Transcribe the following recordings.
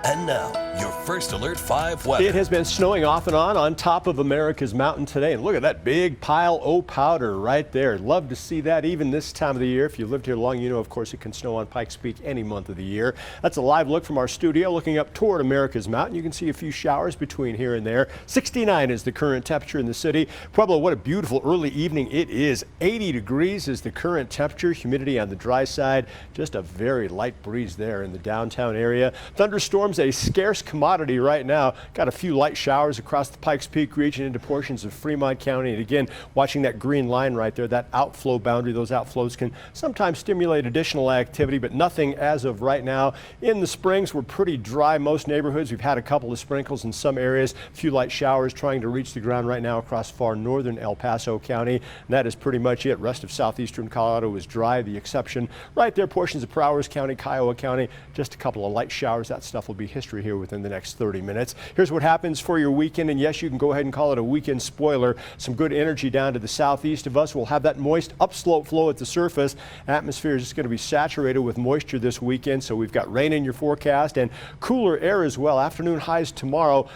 And now, your first Alert 5 weather. It has been snowing off and on top of America's mountain today. And look at that big pile of powder right there. Love to see that even this time of the year. If you've lived here long, you know, of course, it can snow on Pikes Peak any month of the year. That's a live look from our studio looking up toward America's mountain. You can see a few showers between here and there. 69 is the current temperature in the city. Pueblo, what a beautiful early evening it is. 80 degrees is the current temperature. Humidity on the dry side. Just a very light breeze there in the downtown area. Thunderstorms, a scarce commodity right now. Got a few light showers across the Pikes Peak region into portions of Fremont County. And again, watching that green line right there, that outflow boundary, those outflows can sometimes stimulate additional activity, but nothing as of right now. In the Springs, we're pretty dry. Most neighborhoods, we've had a couple of sprinkles in some areas, a few light showers trying to reach the ground right now across far northern El Paso County. And that is pretty much it. Rest of southeastern Colorado is dry. The exception right there, portions of Prowers County, KOAA County, just a couple of light showers. That stuff will be history here within the next 30 minutes. Here's what happens for your weekend, and yes, you can go ahead and call it a weekend spoiler. Some good energy down to the southeast of us. We'll have that moist upslope flow at the surface. Atmosphere is just going to be saturated with moisture this weekend, so we've got rain in your forecast and cooler air as well. Afternoon highs tomorrow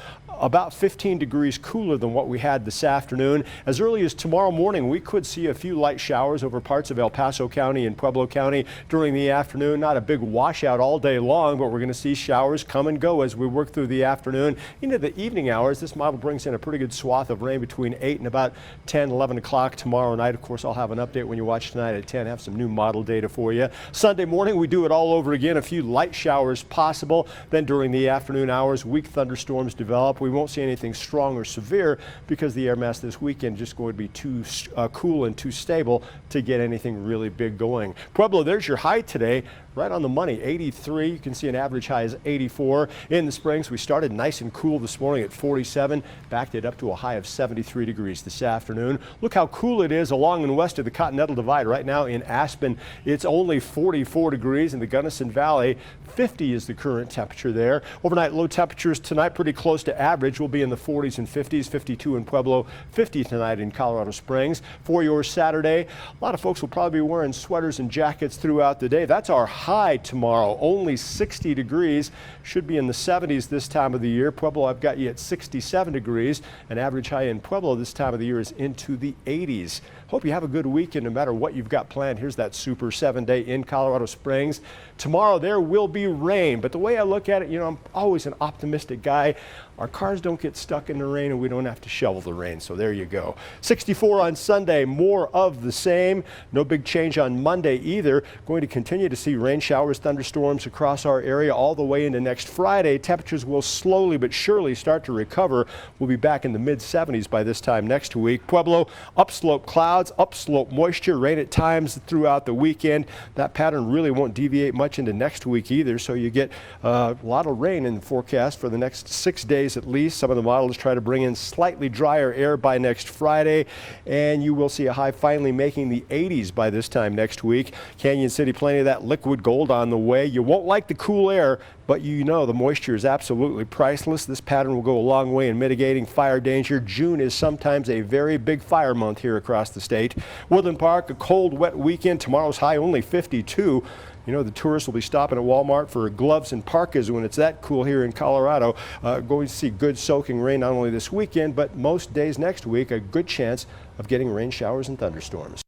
about 15 degrees cooler than what we had this afternoon. As early as tomorrow morning, we could see a few light showers over parts of El Paso County and Pueblo County during the afternoon. Not a big washout all day long, but we're going to see showers come and go as we work through the afternoon. Into the evening hours, this model brings in a pretty good swath of rain between 8 and about 10, 11 o'clock tomorrow night. Of course, I'll have an update when you watch tonight at 10. Have some new model data for you. Sunday morning, we do it all over again. A few light showers possible. Then during the afternoon hours, weak thunderstorms develop. We won't see anything strong or severe because the air mass this weekend is just going to be too cool and too stable to get anything really big going. Pueblo, there's your high today. Right on the money, 83. You can see an average high is 84. In the Springs, we started nice and cool this morning at 47, backed it up to a high of 73 degrees this afternoon. Look how cool it is along and west of the Continental Divide. Right now in Aspen, it's only 44 degrees. In the Gunnison Valley, 50 is the current temperature there. Overnight low temperatures tonight pretty close to average. We'll be in the 40s and 50s, 52 in Pueblo, 50 tonight in Colorado Springs. For your Saturday, a lot of folks will probably be wearing sweaters and jackets throughout the day. That's our high tomorrow, only 60 degrees. Should be in the 70s this time of the year. Pueblo, I've got you at 67 degrees. An average high in Pueblo this time of the year is into the 80s. Hope you have a good weekend no matter what you've got planned. Here's that super 7-day in Colorado Springs. Tomorrow there will be rain, but the way I look at it, you know, I'm always an optimistic guy. Our cars don't get stuck in the rain and we don't have to shovel the rain, so there you go. 64 on Sunday, more of the same. No big change on Monday either. Going to continue to see rain showers, thunderstorms across our area all the way into next Friday. Temperatures will slowly but surely start to recover. We'll be back in the mid-70s by this time next week. Pueblo, upslope clouds, upslope moisture, rain at times throughout the weekend. That pattern really won't deviate much into next week either, so you get a lot of rain in the forecast for the next 6 days at least. Some of the models try to bring in slightly drier air by next Friday, and you will see a high finally making the 80s by this time next week. Canyon City, plenty of that liquid gold on the way. You won't like the cool air, but you know the moisture is absolutely priceless. This pattern will go a long way in mitigating fire danger. June is sometimes a very big fire month here across the state. Woodland Park, a cold, wet weekend. Tomorrow's high only 52. You know, the tourists will be stopping at Walmart for gloves and parkas when it's that cool here in Colorado. Going to see good soaking rain not only this weekend, but most days next week. A good chance of getting rain showers and thunderstorms.